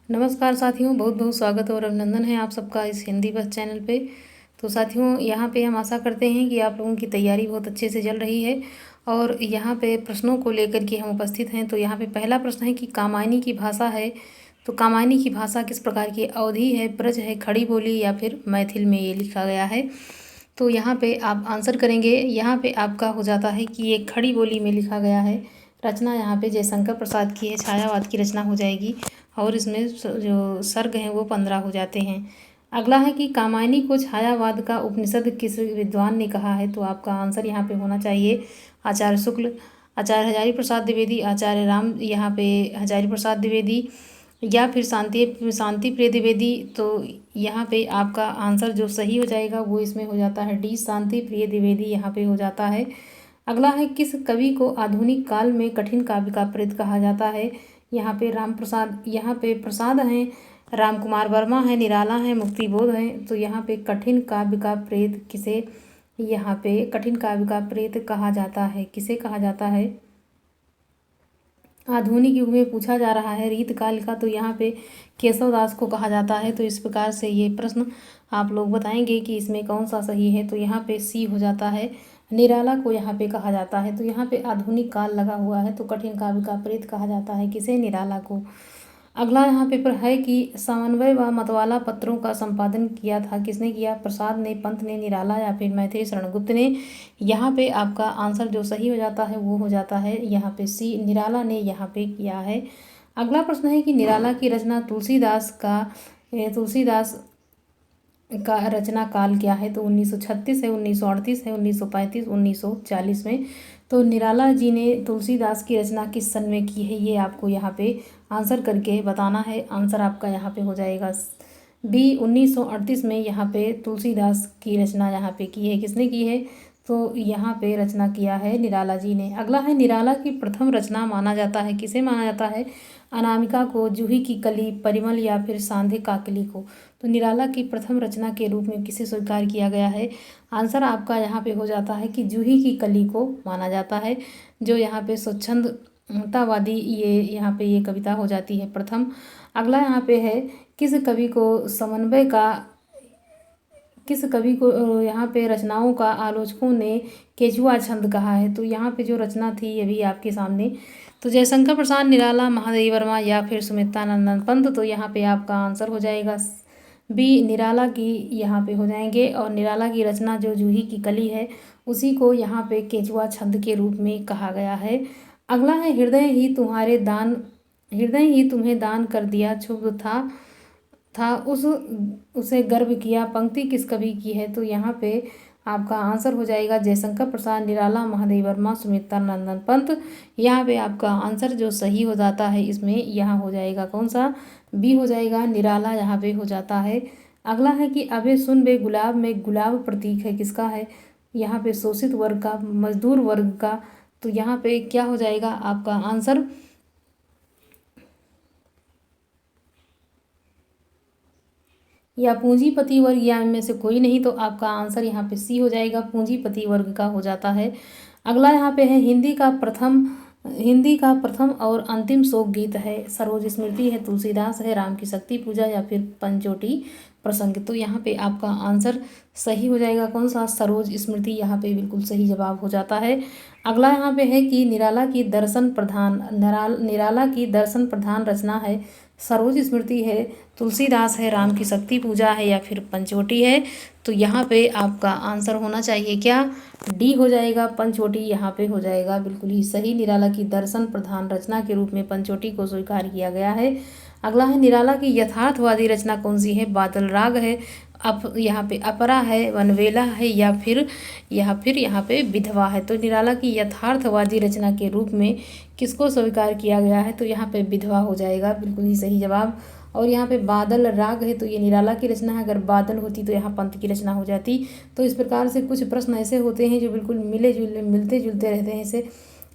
नमस्कार साथियों, बहुत बहुत स्वागत और अभिनंदन है आप सबका इस हिंदी बस चैनल पे। तो साथियों, यहाँ पे हम आशा करते हैं कि आप लोगों की तैयारी बहुत अच्छे से चल रही है और यहाँ पे प्रश्नों को लेकर के हम उपस्थित हैं। तो यहाँ पे पहला प्रश्न है कि कामायनी की भाषा है, तो कामायनी की भाषा किस प्रकार की? अवधी है, ब्रज है, खड़ी बोली या फिर मैथिल में ये लिखा गया है। तो यहाँ पे आप आंसर करेंगे। यहाँ पे आपका हो जाता है कि ये खड़ी बोली में लिखा गया है। रचना यहाँ पे जयशंकर प्रसाद की है, छायावाद की रचना हो जाएगी और इसमें जो सर्ग हैं वो 15 हो जाते हैं। अगला है कि कामायनी को छायावाद का उपनिषद किस विद्वान ने कहा है। तो आपका आंसर यहाँ पे होना चाहिए आचार्य शुक्ल, आचार्य हजारी प्रसाद द्विवेदी, आचार्य राम यहाँ पे हजारी प्रसाद द्विवेदी या फिर शांति प्रिय द्विवेदी। तो यहाँ पे आपका आंसर जो सही हो जाएगा वो इसमें हो जाता है डी, शांति प्रिय द्विवेदी यहाँ पे हो जाता है। अगला है किस कवि को आधुनिक काल में कठिन काव्य का प्रेत कहा जाता है। यहाँ पे राम प्रसाद, यहाँ पे प्रसाद हैं, राम कुमार वर्मा है, निराला है, मुक्तिबोध है। तो यहाँ पे कठिन काव्य का प्रेत किसे, यहाँ पे कठिन काव्य का प्रेत कहा जाता है, किसे कहा जाता है? आधुनिक युग में पूछा जा रहा है रीत काल का, तो यहाँ पे केशव दास को कहा जाता है। तो इस प्रकार से ये प्रश्न आप लोग बताएंगे कि इसमें कौन सा सही है। तो यहाँ पे सी हो जाता है, निराला को यहाँ पे कहा जाता है। तो यहाँ पे आधुनिक काल लगा हुआ है, तो कठिन काव्य का प्रेत कहा जाता है किसे? निराला को। अगला यहाँ पेपर है कि समन्वय व मतवाला पत्रों का संपादन किया था, किसने किया? प्रसाद ने, पंत ने, निराला या फिर मैथिली शरण गुप्त ने। यहाँ पे आपका आंसर जो सही हो जाता है वो हो जाता है यहाँ पे सी, निराला ने यहाँ पे किया है। अगला प्रश्न है कि निराला की रचना तुलसीदास का रचना काल क्या है। तो 1936 है, 1938 है, 1935, 1940 में। तो निराला जी ने तुलसीदास की रचना किस सन में की है, ये आपको यहाँ पे आंसर करके बताना है। आंसर आपका यहाँ पे हो जाएगा बी, 1938 में यहाँ पे तुलसीदास की रचना यहाँ पे की है। किसने की है? तो यहाँ पे रचना किया है निराला जी ने। अगला है निराला की प्रथम रचना माना जाता है, किसे माना जाता है? अनामिका को, जूही की कली, परिमल या फिर सांधे काकली को। तो निराला की प्रथम रचना के रूप में किसे स्वीकार किया गया है? आंसर आपका यहाँ पे हो जाता है कि जूही की कली को माना जाता है, जो यहाँ पे स्वच्छंदतावादी ये यहाँ पे ये कविता हो जाती है प्रथम। अगला यहाँ पे है किस कवि को समन्वय का, किस कवि को यहाँ पे रचनाओं का आलोचकों ने केचुआ छंद कहा है। तो यहाँ पे जो रचना थी ये भी आपके सामने, तो जयशंकर प्रसाद, निराला, महादेवी वर्मा या फिर सुमित्रानंदन पंत। तो यहाँ पे आपका आंसर हो जाएगा बी, निराला की यहाँ पे हो जाएंगे। और निराला की रचना जो जूही की कली है उसी को यहाँ पे केचुआ छंद के रूप में कहा गया है। अगला है हृदय ही तुम्हें दान कर दिया, क्षुब्ध था उसे गर्व किया, पंक्ति किस कवि की है? तो यहाँ पे आपका आंसर हो जाएगा जयशंकर प्रसाद, निराला, महादेवी वर्मा, सुमित्रानंदन पंत। यहाँ पे आपका आंसर जो सही हो जाता है इसमें यहाँ हो जाएगा कौन सा? बी हो जाएगा, निराला यहाँ पे हो जाता है। अगला है कि अबे सुन बे गुलाब में गुलाब प्रतीक है, किसका है? यहाँ पे शोषित वर्ग का, मजदूर वर्ग का। तो यहाँ पे क्या हो जाएगा आपका आंसर? या पूंजीपति वर्ग या इनमें से कोई नहीं। तो आपका आंसर यहाँ पे सी हो जाएगा, पूंजीपति वर्ग का हो जाता है। अगला यहाँ पे है हिंदी का प्रथम और अंतिम शोक गीत है, सरोज स्मृति है, तुलसीदास है, राम की शक्ति पूजा या फिर पंचोटी प्रसंग। तो यहाँ पे आपका आंसर सही हो जाएगा कौन सा? सरोज स्मृति यहाँ पे बिल्कुल सही जवाब हो जाता है। अगला यहाँ पे है कि निराला की दर्शन प्रधान रचना है, सरोज स्मृति है, तुलसीदास है, राम की शक्ति पूजा है या फिर पंचवटी है। तो यहाँ पे आपका आंसर होना चाहिए क्या? डी हो जाएगा, पंचवटी यहाँ पे हो जाएगा बिल्कुल ही सही। निराला की दर्शन प्रधान रचना के रूप में पंचवटी को स्वीकार किया गया है। अगला है निराला की यथार्थवादी रचना कौन सी है? बादल राग है, यहाँ पे अपरा है, वनवेला है या फिर यहाँ पे विधवा है। तो निराला की यथार्थवादी रचना के रूप में किसको स्वीकार किया गया है? तो यहाँ पे विधवा हो जाएगा बिल्कुल ही सही जवाब। और यहाँ पे बादल राग है तो ये निराला की रचना है, अगर बादल होती तो यहाँ पंत की रचना हो जाती। तो इस प्रकार से कुछ प्रश्न ऐसे होते हैं जो बिल्कुल मिलते जुलते रहते हैं। इसे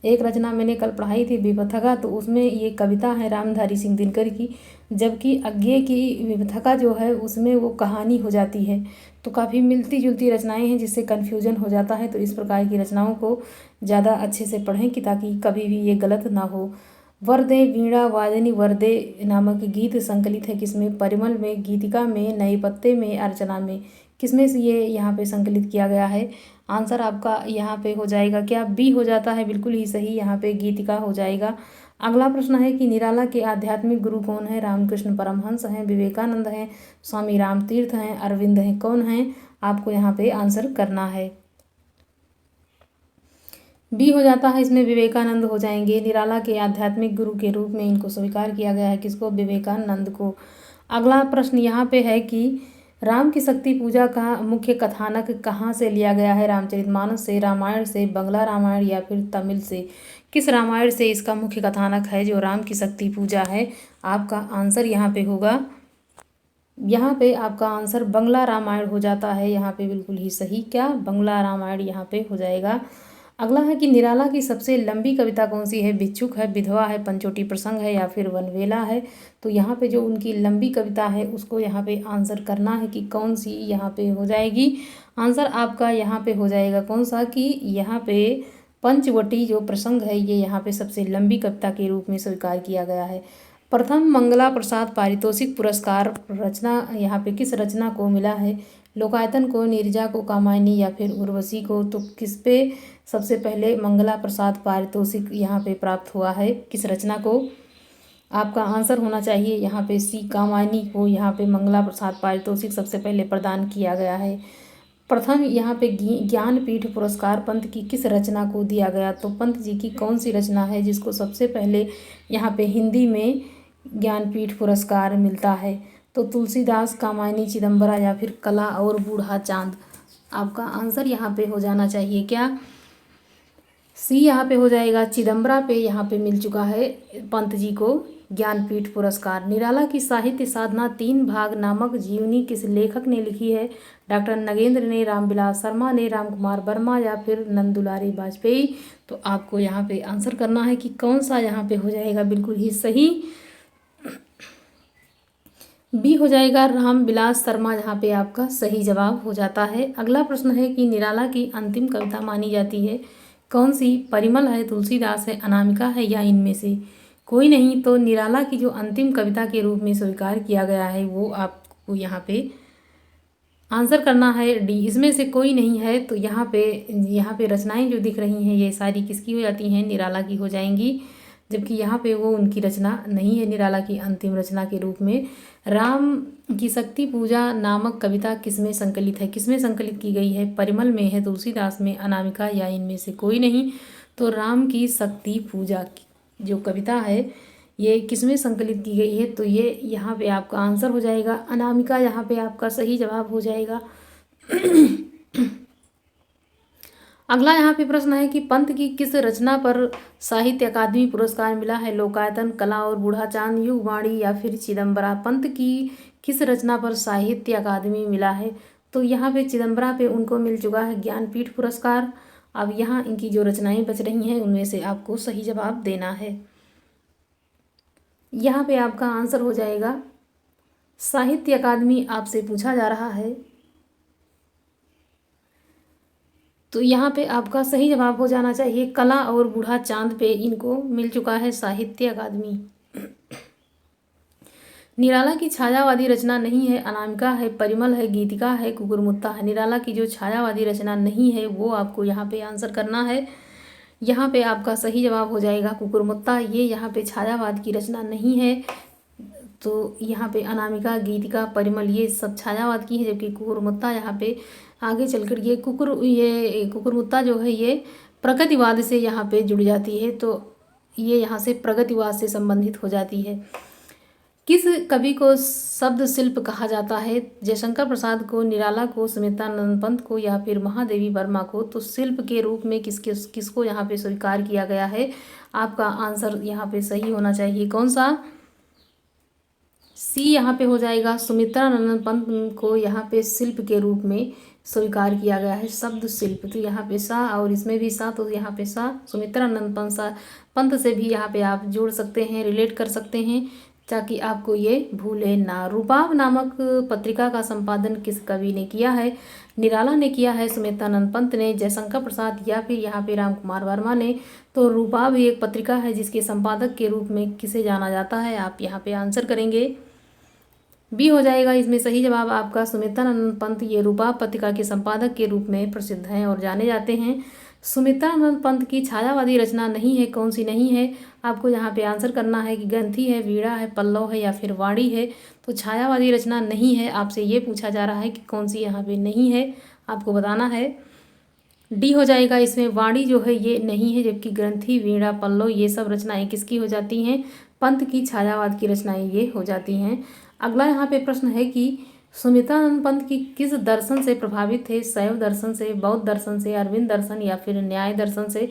एक रचना मैंने कल पढ़ाई थी विपथका, तो उसमें ये कविता है रामधारी सिंह दिनकर की, जबकि अज्ञे की विपथका जो है उसमें वो कहानी हो जाती है। तो काफ़ी मिलती जुलती रचनाएं हैं जिससे कन्फ्यूजन हो जाता है। तो इस प्रकार की रचनाओं को ज़्यादा अच्छे से पढ़ें कि ताकि कभी भी ये गलत ना हो। वरदे वीणा वादिनी वरदे नामक गीत संकलित है किसमें? परिमल में, गीतिका में, नए पत्ते में, अर्चना में। किसमें से ये यहाँ पे संकलित किया गया है? आंसर आपका यहाँ पे हो जाएगा क्या? बी हो जाता है, बिल्कुल ही सही, यहाँ पे गीतिका हो जाएगा। अगला प्रश्न है कि निराला के आध्यात्मिक गुरु कौन है? रामकृष्ण परमहंस हैं, विवेकानंद हैं, स्वामी रामतीर्थ हैं, अरविंद हैं, कौन हैं? आपको यहाँ पे आंसर करना है। बी हो जाता है, इसमें विवेकानंद हो जाएंगे। निराला के आध्यात्मिक गुरु के रूप में इनको स्वीकार किया गया है, किसको? विवेकानंद को। अगला प्रश्न यहाँ पे है कि राम की शक्ति पूजा का मुख्य कथानक कहाँ से लिया गया है? रामचरितमानस से, रामायण से, बंगला रामायण या फिर तमिल से? किस रामायण से इसका मुख्य कथानक है जो राम की शक्ति पूजा है? आपका आंसर यहाँ पे होगा, यहाँ पे आपका आंसर बंगला रामायण हो जाता है। यहाँ पे बिल्कुल ही सही, क्या? बंगला रामायण यहाँ पे हो जाएगा। अगला है कि निराला की सबसे लंबी कविता कौन सी है? भिक्षुक है, विधवा है, पंचोटी प्रसंग है या फिर वनवेला है? तो यहाँ पे जो उनकी लंबी कविता है उसको यहाँ पे आंसर करना है कि कौन सी यहाँ पे हो जाएगी। आंसर आपका यहाँ पे हो जाएगा कौन सा? कि यहाँ पे पंचवटी जो प्रसंग है ये यहाँ पे सबसे लंबी कविता के रूप में स्वीकार किया गया है। प्रथम मंगला प्रसाद पारितोषिक पुरस्कार रचना यहाँ पे किस रचना को मिला है? लोकायतन को, नीरजा को, कामायनी या फिर उर्वशी को? तो किस पे सबसे पहले मंगला प्रसाद पारितोषिक यहाँ पे प्राप्त हुआ है? किस रचना को? आपका आंसर होना चाहिए यहाँ पे सी, कामायनी को यहाँ पे मंगला प्रसाद पारितोषिक सबसे पहले प्रदान किया गया है। प्रथम यहाँ पे ज्ञानपीठ पुरस्कार पंत की किस रचना को दिया गया? तो पंत जी की कौन सी रचना है जिसको सबसे पहले यहाँ पे हिंदी में ज्ञानपीठ पुरस्कार मिलता है? तो तुलसीदास, कामायनी, चिदम्बरा या फिर कला और बूढ़ा चांद? आपका आंसर यहाँ पे हो जाना चाहिए क्या? सी यहाँ पे हो जाएगा, चिदम्बरा पे यहाँ पे मिल चुका है पंत जी को ज्ञानपीठ पुरस्कार। निराला की साहित्य साधना 3 भाग नामक जीवनी किस लेखक ने लिखी है? डॉक्टर नगेंद्र ने, रामविलास शर्मा ने, रामकुमार वर्मा या फिर नंदुलारी वाजपेयी? तो आपको यहाँ पे आंसर करना है कि कौन सा यहाँ पे हो जाएगा बिल्कुल ही सही। बी हो जाएगा, रामविलास शर्मा यहाँ पे आपका सही जवाब हो जाता है। अगला प्रश्न है कि निराला की अंतिम कविता मानी जाती है कौन सी? परिमल है, तुलसीदास है, अनामिका है या इनमें से कोई नहीं? तो निराला की जो अंतिम कविता के रूप में स्वीकार किया गया है वो आपको यहाँ पे आंसर करना है डी, इसमें से कोई नहीं है। तो यहाँ पे रचनाएं जो दिख रही हैं ये सारी किसकी हो जाती हैं? निराला की हो जाएंगी, जबकि यहाँ पे वो उनकी रचना नहीं है। निराला की अंतिम रचना के रूप में राम की शक्ति पूजा नामक कविता किसमें संकलित है? किसमें संकलित की गई है? परिमल में है, तुलसीदास में, अनामिका या इनमें से कोई नहीं? तो राम की शक्ति पूजा जो कविता है ये किसमें संकलित की गई है? तो ये यहाँ पे आपका आंसर हो जाएगा अनामिका, यहाँ पे आपका सही जवाब हो जाएगा। अगला यहाँ पे प्रश्न है कि पंत की किस रचना पर साहित्य अकादमी पुरस्कार मिला है? लोकायतन, कला और बूढ़ा चांद, युगवाणी या फिर चिदम्बरा? पंत की किस रचना पर साहित्य अकादमी मिला है? तो यहाँ पे चिदम्बरा पे उनको मिल चुका है ज्ञानपीठ पुरस्कार। अब यहाँ इनकी जो रचनाएं बच रही हैं उनमें से आपको सही जवाब देना है। यहाँ पे आपका आंसर हो जाएगा साहित्य अकादमी आपसे पूछा जा रहा है, तो यहाँ पे आपका सही जवाब हो जाना चाहिए कला और बूढ़ा चांद पे इनको मिल चुका है साहित्य अकादमी। निराला की छायावादी रचना नहीं है, अनामिका है, परिमल है, गीतिका है, कुकुरमुत्ता है? निराला की जो छायावादी रचना नहीं है वो आपको यहाँ पे आंसर करना है। यहाँ पे आपका सही जवाब हो जाएगा कुकुरमुत्ता, ये यहाँ पे छायावाद की रचना नहीं है। तो यहाँ पे अनामिका, गीतिका, परिमल ये सब छायावाद की है, जबकि कुकुरमुत्ता यहाँ पे आगे चलकर ये कुकुरमुत्ता जो है ये प्रगतिवाद से यहाँ पे जुड़ जाती है, तो ये यहाँ से प्रगतिवाद से संबंधित हो जाती है। किस कवि को शब्द शिल्प कहा जाता है? जयशंकर प्रसाद को, निराला को, सुमित्रानंद पंत को या फिर महादेवी वर्मा को? तो शिल्प के रूप में किसको यहाँ पे स्वीकार किया गया है? आपका आंसर यहाँ पे सही होना चाहिए कौन सा? सी यहाँ पे हो जाएगा, सुमित्रानंद पंत को यहाँ पे शिल्प के रूप में स्वीकार किया गया है शब्द शिल्प। तो यहाँ पे सा और इसमें भी सा, तो यहाँ पे सा सुमित्रानंद पंत से भी यहाँ पे आप जोड़ सकते हैं, रिलेट कर सकते हैं। ताकि आपको ये भूले ना। रूपाब नामक पत्रिका का संपादन किस कवि ने किया है? निराला ने किया है, सुमित्रानंद पंत ने, जयशंकर प्रसाद या फिर यहाँ पे राम कुमार वर्मा ने। तो रूपाब एक पत्रिका है जिसके संपादक के रूप में किसे जाना जाता है? आप यहाँ पे आंसर करेंगे बी हो जाएगा इसमें सही जवाब आपका। सुमित्रानंद पंत ये रूपाब पत्रिका के संपादक के रूप में प्रसिद्ध हैं और जाने जाते हैं। सुमित्रानंद पंत की छायावादी रचना नहीं है, कौन सी नहीं है? आपको यहाँ पे आंसर करना है कि ग्रंथि है, वीणा है, पल्लव है या फिर वाणी है। तो छायावादी रचना नहीं है, आपसे ये पूछा जा रहा है कि कौन सी यहाँ पे नहीं है, आपको बताना है। डी हो जाएगा इसमें, वाणी जो है ये नहीं है, जबकि ग्रंथि, वीणा, पल्लव ये सब रचनाएं किसकी हो जाती हैं? पंत की छायावाद की रचनाएं ये हो जाती हैं। अगला यहाँ पे प्रश्न है कि सुमित्रानंद पंत की किस दर्शन से प्रभावित थे? शैव दर्शन से, बौद्ध दर्शन से, अरविंद दर्शन या फिर न्याय दर्शन से?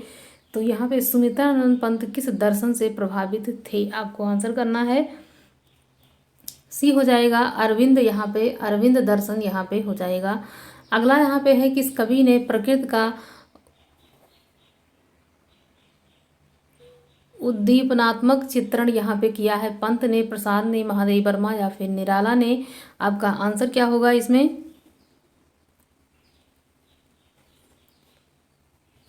तो यहाँ पे सुमित्रानंद पंत किस दर्शन से प्रभावित थे? आपको आंसर करना है। सी हो जाएगा अरविंद, यहाँ पे अरविंद दर्शन यहाँ पे हो जाएगा। अगला यहाँ पे है किस कवि ने प्रकृति का उद्दीपनात्मक चित्रण यहाँ पे किया है? पंत ने, प्रसाद ने, महादेव वर्मा या फिर निराला ने? आपका आंसर क्या होगा इसमें?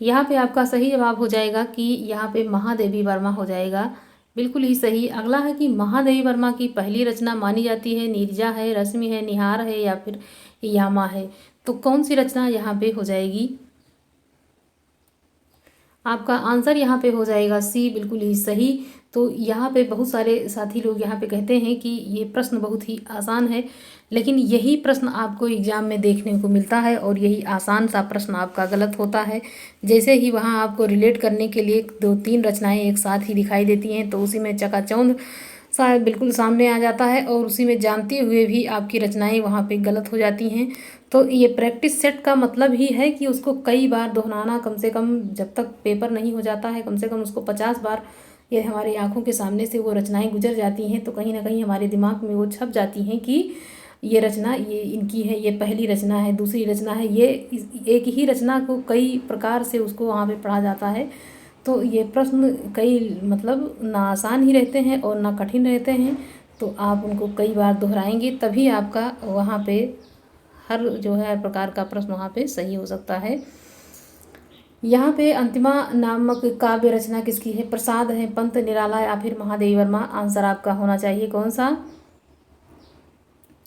यहाँ पे आपका सही जवाब हो जाएगा कि यहाँ पे महादेवी वर्मा हो जाएगा, बिल्कुल ही सही। अगला है कि महादेवी वर्मा की पहली रचना मानी जाती है नीरजा है, रश्मि है, निहार है या फिर यामा है? तो कौन सी रचना यहाँ पे हो जाएगी? आपका आंसर यहाँ पे हो जाएगा सी, बिल्कुल ही सही। तो यहाँ पे बहुत सारे साथी लोग यहाँ पे कहते हैं कि ये प्रश्न बहुत ही आसान है, लेकिन यही प्रश्न आपको एग्जाम में देखने को मिलता है और यही आसान सा प्रश्न आपका गलत होता है। जैसे ही वहाँ आपको रिलेट करने के लिए 2-3 रचनाएं एक साथ ही दिखाई देती हैं तो उसी में चकाचौंध सा बिल्कुल सामने आ जाता है और उसी में जानते हुए भी आपकी रचनाएं वहाँ पे गलत हो जाती हैं। तो ये प्रैक्टिस सेट का मतलब ही है कि उसको कई बार दोहराना, कम से कम जब तक पेपर नहीं हो जाता है कम से कम उसको 50 बार ये हमारी आंखों के सामने से वो रचनाएं गुजर जाती हैं तो कहीं ना कहीं हमारे दिमाग में वो छप जाती हैं कि ये रचना ये इनकी है, ये पहली रचना है, दूसरी रचना है। ये एक ही रचना को कई प्रकार से उसको वहाँ पे पढ़ा जाता है। तो ये प्रश्न कई मतलब ना आसान ही रहते हैं और ना कठिन रहते हैं। तो आप उनको कई बार दोहराएंगे तभी आपका वहाँ पे हर जो है हर प्रकार का प्रश्न वहाँ पे सही हो सकता है। यहाँ पे अंतिमा नामक काव्य रचना किसकी है? प्रसाद है, पंत, निराला या फिर महादेवी वर्मा? आंसर आपका होना चाहिए कौन सा?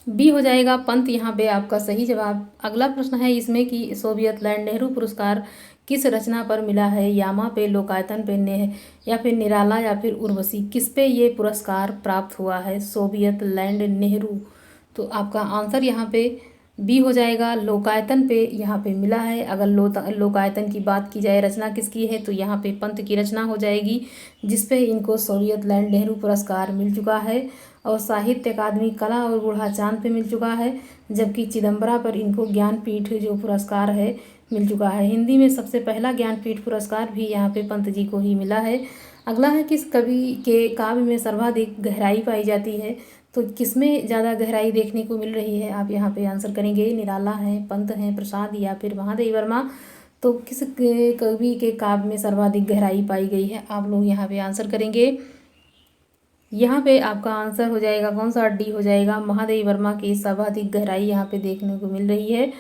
बी हो जाएगा पंत, यहाँ पे आपका सही जवाब। अगला प्रश्न है इसमें कि सोवियत लैंड नेहरू पुरस्कार किस रचना पर मिला है? यामा पे, लोकायतन पे, या फिर निराला या फिर उर्वशी? किस पे ये पुरस्कार प्राप्त हुआ है सोवियत लैंड नेहरू? तो आपका आंसर यहाँ पे बी हो जाएगा, लोकायतन पे यहाँ पे मिला है। अगर लोकायतन की बात की जाए रचना किसकी है तो यहाँ पे पंत की रचना हो जाएगी जिसपे इनको सोवियत लैंड नेहरू पुरस्कार मिल चुका है। और साहित्य अकादमी कला और बूढ़ा चांद पे मिल चुका है, जबकि चिदम्बरा पर इनको ज्ञानपीठ जो पुरस्कार है मिल चुका है। हिंदी में सबसे पहला ज्ञानपीठ पुरस्कार भी यहाँ पे पंत जी को ही मिला है। अगला है किस कवि के काव्य में सर्वाधिक गहराई पाई जाती है? तो किसमें ज़्यादा गहराई देखने को मिल रही है? आप यहाँ पे आंसर करेंगे। निराला हैं, पंत हैं, प्रसाद या फिर महादेवी वर्मा? तो किस कवि के काव्य में सर्वाधिक गहराई पाई गई है? आप लोग यहाँ पे आंसर करेंगे। यहाँ पे आपका आंसर हो जाएगा कौन सा? डी हो जाएगा, महादेवी वर्मा की सर्वाधिक गहराई यहाँ पे देखने को मिल रही है।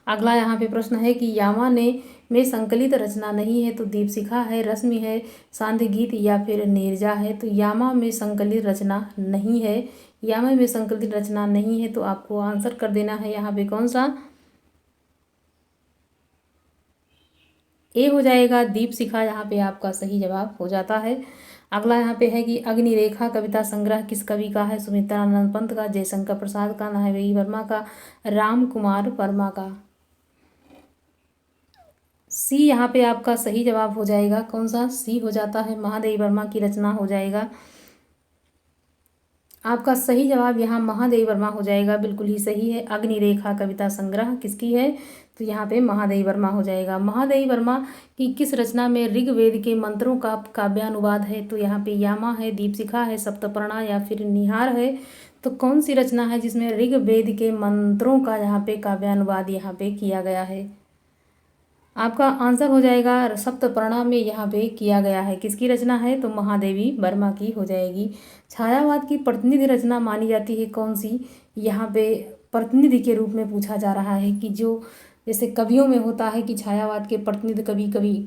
अगला यहाँ पे प्रश्न है कि यामा ने में संकलित रचना नहीं है तो दीपशिखा है, रश्मि है, सांध्य गीत या फिर नीरजा है? तो यामा में संकलित रचना नहीं है, यामा में संकलित रचना नहीं है तो आपको आंसर कर देना है यहाँ पे कौन सा? ए हो जाएगा, दीपशिखा यहाँ पे आपका सही जवाब हो जाता है। अगला यहाँ पे है कि अग्निरेखा कविता संग्रह किस कवि का है? सुमित्रानंद पंत का, जयशंकर प्रसाद का, महादेवी वर्मा का, राम कुमार वर्मा का? सी यहाँ पे आपका सही जवाब हो जाएगा कौन सा? सी हो जाता है, महादेवी वर्मा की रचना हो जाएगा। आपका सही जवाब यहाँ महादेवी वर्मा हो जाएगा, बिल्कुल ही सही है। अग्निरेखा कविता संग्रह किसकी है? तो यहाँ पे महादेवी वर्मा हो जाएगा। महादेवी वर्मा की किस रचना में ऋग्वेद के मंत्रों का काव्यानुवाद है? तो यहाँ पे यामा है, दीपशिखा है, सप्तपर्णा या फिर निहार है? तो कौन सी रचना है जिसमें ऋग्वेद के मंत्रों का यहाँ पे काव्यानुवाद यहाँ पे किया गया है? आपका आंसर हो जाएगा सप्तपर्णा में यहाँ पे किया गया है। किसकी रचना है? तो महादेवी वर्मा की हो जाएगी। छायावाद की प्रतिनिधि रचना मानी जाती है कौन सी? यहाँ पे प्रतिनिधि के रूप में पूछा जा रहा है कि जो जैसे कवियों में होता है कि छायावाद के प्रतिनिधि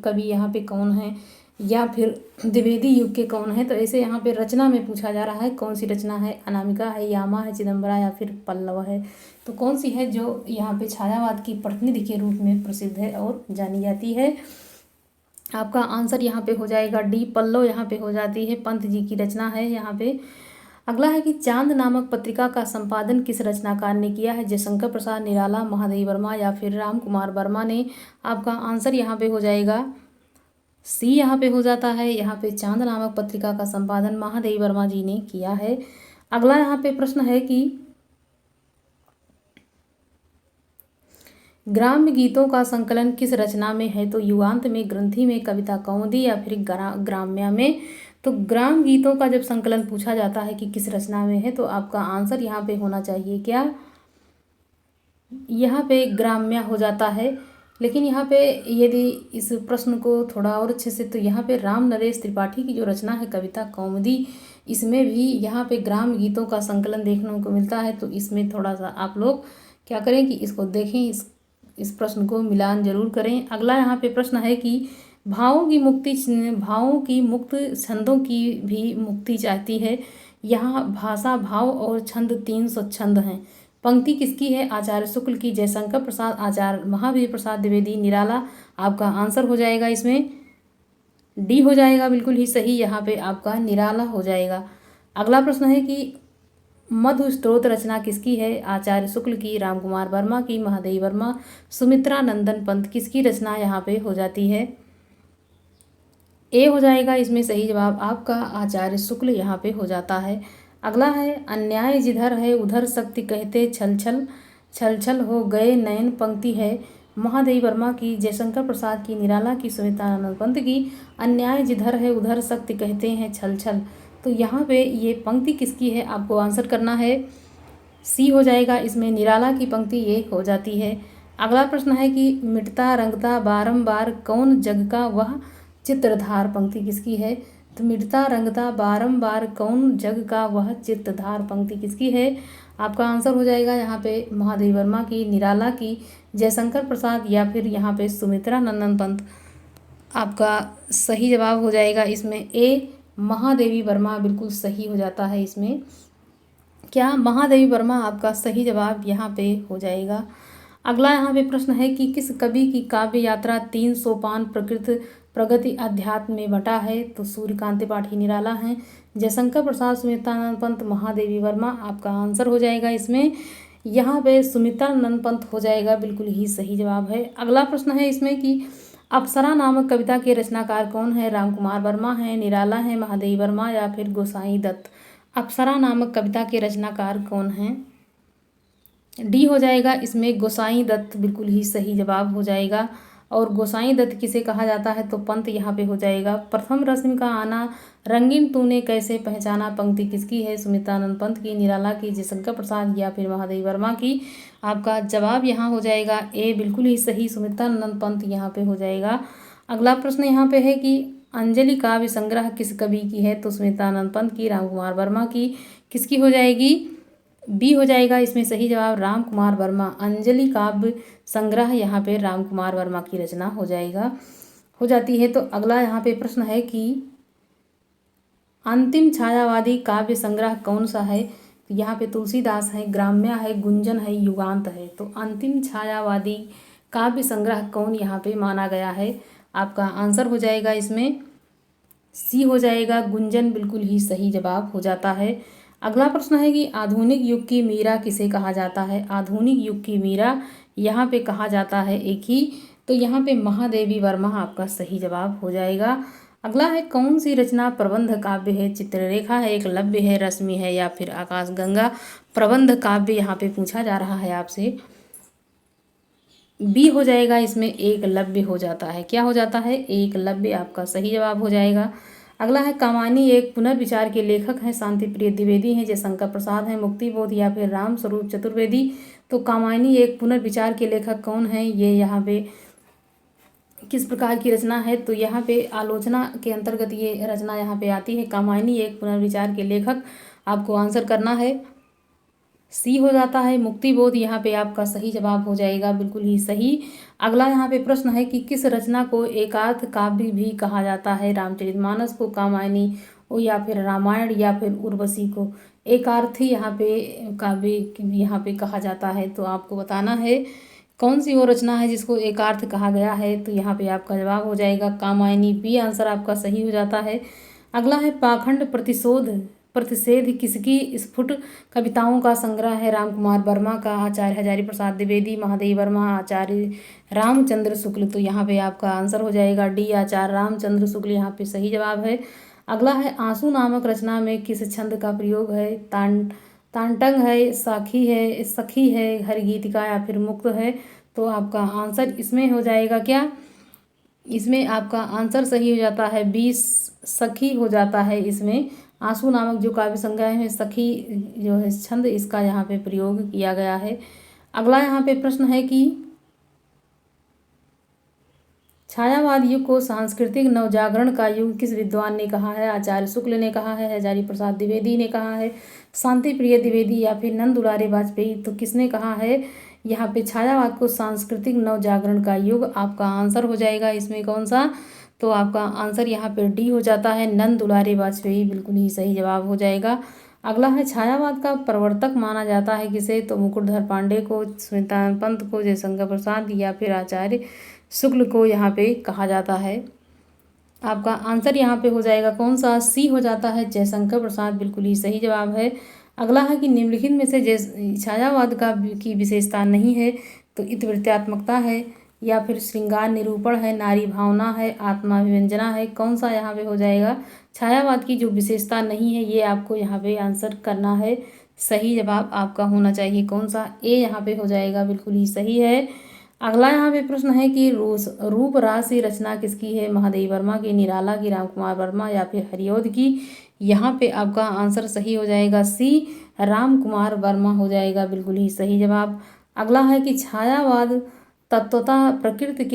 कवि यहाँ पे कौन है, या फिर द्विवेदी युग के कौन है। तो ऐसे यहाँ पे रचना में पूछा जा रहा है कौन सी रचना है? अनामिका है, यामा है, चिदंबरा या फिर पल्लव है। तो कौन सी है जो यहाँ पे छायावाद की प्रतिनिधि के रूप में प्रसिद्ध है और जानी जाती है? आपका आंसर यहाँ पे हो जाएगा डी, पल्लव यहाँ पे हो जाती है। पंत जी की रचना है यहाँ पे। अगला है कि चांद नामक पत्रिका का संपादन किस रचनाकार ने किया है? जयशंकर प्रसाद, निराला, महादेवी वर्मा या फिर राम कुमार वर्मा ने। आपका आंसर यहाँ पे हो जाएगा सी यहाँ पे हो जाता है। यहाँ पे चांद नामक पत्रिका का संपादन महादेवी वर्मा जी ने किया है। अगला यहाँ पे प्रश्न है कि ग्राम्य गीतों का संकलन किस रचना में है? तो युगांत में, ग्रंथि में, कविता कौमुदी या फिर ग्राम्या में। तो ग्राम गीतों का जब संकलन पूछा जाता है कि किस रचना में है, तो आपका आंसर यहाँ पे होना चाहिए क्या? यहाँ पे ग्राम्य हो जाता है। लेकिन यहाँ पे यदि इस प्रश्न को थोड़ा और अच्छे से, तो यहाँ पे राम नरेश त्रिपाठी की जो रचना है कविता कौमुदी, इसमें भी यहाँ पे ग्राम गीतों का संकलन देखने को मिलता है। तो इसमें थोड़ा सा आप लोग क्या करें कि इसको देखें, इस प्रश्न को मिलान जरूर करें। अगला यहाँ पे प्रश्न है कि भावों की मुक्त छंदों की भी मुक्ति चाहती है। यहाँ भाषा, भाव और छंद 300 छंद हैं। पंक्ति किसकी है? आचार्य शुक्ल की, जयशंकर प्रसाद, आचार्य महावीर प्रसाद द्विवेदी, निराला। आपका आंसर हो जाएगा इसमें डी हो जाएगा, बिल्कुल ही सही। यहाँ पे आपका निराला हो जाएगा। अगला प्रश्न है कि मधु स्त्रोत रचना किसकी है? आचार्य शुक्ल की, राम कुमार वर्मा की, महादेवी वर्मा, सुमित्रा नंदन पंत। किसकी रचना यहाँ पे हो जाती है? ए हो जाएगा इसमें सही जवाब आपका आचार्य शुक्ल यहाँ पे हो जाता है। अगला है अन्याय जिधर है उधर शक्ति कहते, छल छल छल छल हो गए नयन। पंक्ति है महादेवी वर्मा की, जयशंकर प्रसाद की, निराला की, सुमित्रा नंदन पंत की। अन्याय जिधर है उधर शक्ति कहते हैं, छल छल। तो यहाँ पे ये पंक्ति किसकी है? आपको आंसर करना है। सी हो जाएगा इसमें, निराला की पंक्ति ये हो जाती है। अगला प्रश्न है कि मिटता रंगता बारंबार कौन जग का वह चित्रधार। पंक्ति किसकी है? तो मिटता रंगता बारंबार कौन जग का वह चित्रधार। पंक्ति किसकी है? आपका आंसर हो जाएगा यहाँ पे महादेवी वर्मा की, निराला की, जयशंकर प्रसाद या फिर यहाँ पे सुमित्रा नंदन पंत। आपका सही जवाब हो जाएगा इसमें ए, महादेवी वर्मा बिल्कुल सही हो जाता है इसमें। क्या महादेवी वर्मा आपका सही जवाब यहाँ पे हो जाएगा। अगला यहाँ पे प्रश्न है कि किस कवि की काव्य यात्रा 3 सोपान प्रगति अध्यात्म में बटा है? तो सूर्यकांत त्रिपाठी, निराला हैं, जयशंकर प्रसाद, सुमित्रा नंदन पंत, महादेवी वर्मा। आपका आंसर हो जाएगा इसमें यहाँ पे सुमित्रा नंदन पंत हो जाएगा, बिल्कुल ही सही जवाब है। अगला प्रश्न है इसमें कि अप्सरा नामक कविता के रचनाकार कौन है? राम कुमार वर्मा है, निराला है, महादेवी वर्मा या फिर गोसाई दत्त। अप्सरा नामक कविता के रचनाकार कौन हैं? डी हो जाएगा इसमें गोसाई दत्त, बिल्कुल ही सही जवाब हो जाएगा। और गोसाई दत्त किसे कहा जाता है? तो पंत यहाँ पे हो जाएगा। प्रथम रश्मि का आना, रंगीन तूने कैसे पहचाना। पंक्ति किसकी है? सुमित्रा नंदन पंत की, निराला की, जयशंकर प्रसाद या फिर महादेवी वर्मा की। आपका जवाब यहाँ हो जाएगा ए, बिल्कुल ही सही, सुमित्रा नंदन पंत यहाँ पे हो जाएगा। अगला प्रश्न यहाँ पे है कि अंजलि काव्य संग्रह किस कवि की है? तो सुमित्रा नंदन पंत की, राम कुमार वर्मा की। किसकी हो जाएगी? बी हो जाएगा इसमें सही जवाब, राम कुमार वर्मा। अंजलि काव्य संग्रह यहाँ पे राम कुमार वर्मा की रचना हो जाती है। तो अगला यहाँ पे प्रश्न है कि अंतिम छायावादी काव्य संग्रह कौन सा है? तो यहाँ पे तुलसीदास है, ग्राम्या है, गुंजन है, युगांत है। तो अंतिम छायावादी काव्य संग्रह कौन यहाँ पे माना गया है? आपका आंसर हो जाएगा इसमें सी हो जाएगा, गुंजन, बिल्कुल ही सही जवाब हो जाता है। अगला प्रश्न है कि आधुनिक युग की मीरा किसे कहा जाता है? आधुनिक युग की मीरा यहाँ पे कहा जाता है एक ही, तो यहाँ पे महादेवी वर्मा आपका सही जवाब हो जाएगा। अगला है कौन सी रचना प्रबंध काव्य है? चित्ररेखा है, एकलव्य है, रश्मि है या फिर आकाशगंगा। प्रबंध काव्य यहाँ पे पूछा जा रहा है आपसे। बी हो जाएगा इसमें, एकलव्य हो जाता है। क्या हो जाता है? एकलव्य आपका सही जवाब हो जाएगा। अगला है कामायनी एक पुनर्विचार के लेखक हैं, शांति प्रिय द्विवेदी हैं, जयशंकर प्रसाद हैं, मुक्तिबोध या फिर राम स्वरूप चतुर्वेदी। तो कामायनी एक पुनर्विचार के लेखक कौन है? ये यहाँ पे किस प्रकार की रचना है, तो यहाँ पे आलोचना के अंतर्गत ये रचना यहाँ पे आती है। कामायनी एक पुनर्विचार के लेखक, आपको आंसर करना है। सी हो जाता है मुक्तिबोध, यहाँ पे आपका सही जवाब हो जाएगा, बिल्कुल ही सही। अगला यहाँ पे प्रश्न है कि किस रचना को एकार्थ काव्य भी कहा जाता है। रामचरितमानस को, कामायनी को, या फिर रामायण, या फिर उर्वशी को। एकार्थी यहाँ पे काव्य यहाँ पे कहा जाता है। तो आपको बताना है कौन सी वो रचना है जिसको एकार्थ कहा गया है। तो यहाँ पे आपका जवाब हो जाएगा कामायनी, बी आंसर आपका सही हो जाता है। अगला है पाखंड प्रतिषेध किसकी स्फुट कविताओं का संग्रह है। रामकुमार वर्मा का, आचार्य हजारी प्रसाद द्विवेदी, महादेवी वर्मा, आचार्य रामचंद्र शुक्ल। तो यहाँ पे आपका आंसर हो जाएगा डी, आचार्य रामचंद्र शुक्ल यहाँ पे सही जवाब है। अगला है आंसू नामक रचना में किस छंद का प्रयोग है। तांटंग है, सखी है, हरिगीतिका, या फिर मुक्त है। तो आपका आंसर इसमें हो जाएगा क्या, इसमें आपका आंसर सही हो जाता है 20 सखी हो जाता है। इसमें आंसू नामक जो काव्य संग्रह में सखी जो है छंद, इसका यहाँ पे प्रयोग किया गया है। अगला यहाँ पे प्रश्न है कि छायावाद युग को सांस्कृतिक नवजागरण का युग किस विद्वान ने कहा है। आचार्य शुक्ल ने कहा है, हजारी प्रसाद द्विवेदी ने कहा है, शांति प्रिय द्विवेदी, या फिर नंद दुलारे वाजपेयी। तो किसने कहा है यहाँ पे छायावाद को सांस्कृतिक नवजागरण का युग। आपका आंसर हो जाएगा इसमें कौन सा, तो आपका आंसर यहाँ पे डी हो जाता है, नंद दुलारे वाजपेयी, बिल्कुल ही सही जवाब हो जाएगा। अगला है छायावाद का प्रवर्तक माना जाता है किसे। तो मुकुटधर पांडे को, स्मितानंद पंत को, जयशंकर प्रसाद, या फिर आचार्य शुक्ल को यहाँ पे कहा जाता है। आपका आंसर यहाँ पे हो जाएगा कौन सा, सी हो जाता है, जयशंकर प्रसाद, बिल्कुल ही सही जवाब है। अगला है कि निम्नलिखित में से छायावाद की विशेषता नहीं है। तो इतिवृत्तात्मकता है, या फिर श्रृंगार निरूपण है, नारी भावना है, आत्माभिव्यंजना है। कौन सा यहाँ पे हो जाएगा, छायावाद की जो विशेषता नहीं है, ये आपको यहाँ पे आंसर करना है। सही जवाब आपका होना चाहिए कौन सा, ए यहाँ पे हो जाएगा, बिल्कुल ही सही है। अगला यहाँ पे प्रश्न है कि रूप राशि रचना किसकी है। महादेवी वर्मा की, निराला की, रामकुमार वर्मा, या फिर हरिऔध की। यहाँ पे आपका आंसर सही हो जाएगा सी, रामकुमार वर्मा हो जाएगा, बिल्कुल ही सही जवाब। अगला है कि छायावाद तत्वतः प्रकृति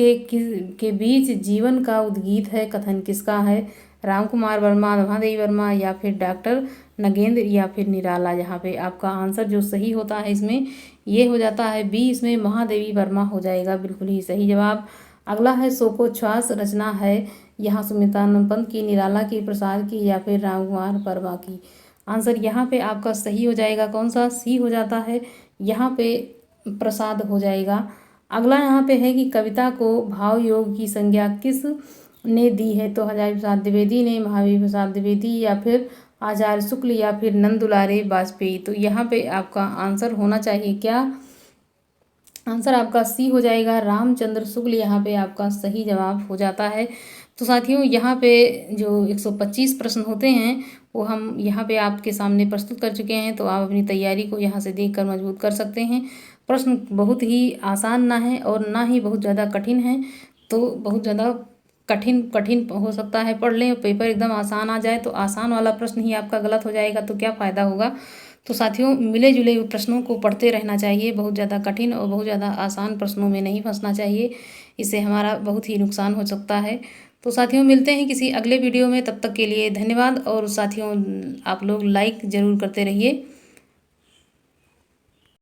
के बीच जीवन का उद्गीत है, कथन किसका है। रामकुमार वर्मा, महादेवी वर्मा, या फिर डॉक्टर नगेंद्र, या फिर निराला। यहाँ पे आपका आंसर जो सही होता है इसमें ये हो जाता है बी, इसमें महादेवी वर्मा हो जाएगा, बिल्कुल ही सही जवाब। अगला है शोकोच्छ्वास रचना है, यहाँ सुमित्रानंद पंत की, निराला की, प्रसाद की, या फिर रामकुमार वर्मा की। आंसर यहाँ पे आपका सही हो जाएगा कौन सा, सी हो जाता है, यहाँ पे प्रसाद हो जाएगा। अगला यहाँ पे है कि कविता को भाव योग की संज्ञा किस ने दी है। तो हजारी प्रसाद द्विवेदी ने, महावीर प्रसाद द्विवेदी, या फिर आचार्य शुक्ल, या फिर नंद दुलारे वाजपेयी। तो यहाँ पे आपका आंसर होना चाहिए क्या, आंसर आपका सी हो जाएगा, रामचंद्र शुक्ल यहाँ पे आपका सही जवाब हो जाता है। तो साथियों यहाँ पे जो 125 प्रश्न होते हैं वो हम यहाँ पे आपके सामने प्रस्तुत कर चुके हैं। तो आप अपनी तैयारी को यहाँ से देखकर मजबूत कर सकते हैं। प्रश्न बहुत ही आसान ना है और ना ही बहुत ज़्यादा कठिन है। तो बहुत ज़्यादा कठिन हो सकता है, पढ़ लें, पेपर एकदम आसान आ जाए तो आसान वाला प्रश्न ही आपका गलत हो जाएगा तो क्या फ़ायदा होगा। तो साथियों मिले जुले प्रश्नों को पढ़ते रहना चाहिए, बहुत ज़्यादा कठिन और बहुत ज़्यादा आसान प्रश्नों में नहीं फंसना चाहिए, इससे हमारा बहुत ही नुकसान हो सकता है। तो साथियों मिलते हैं किसी अगले वीडियो में, तब तक के लिए धन्यवाद। और साथियों आप लोग लाइक ज़रूर करते रहिए।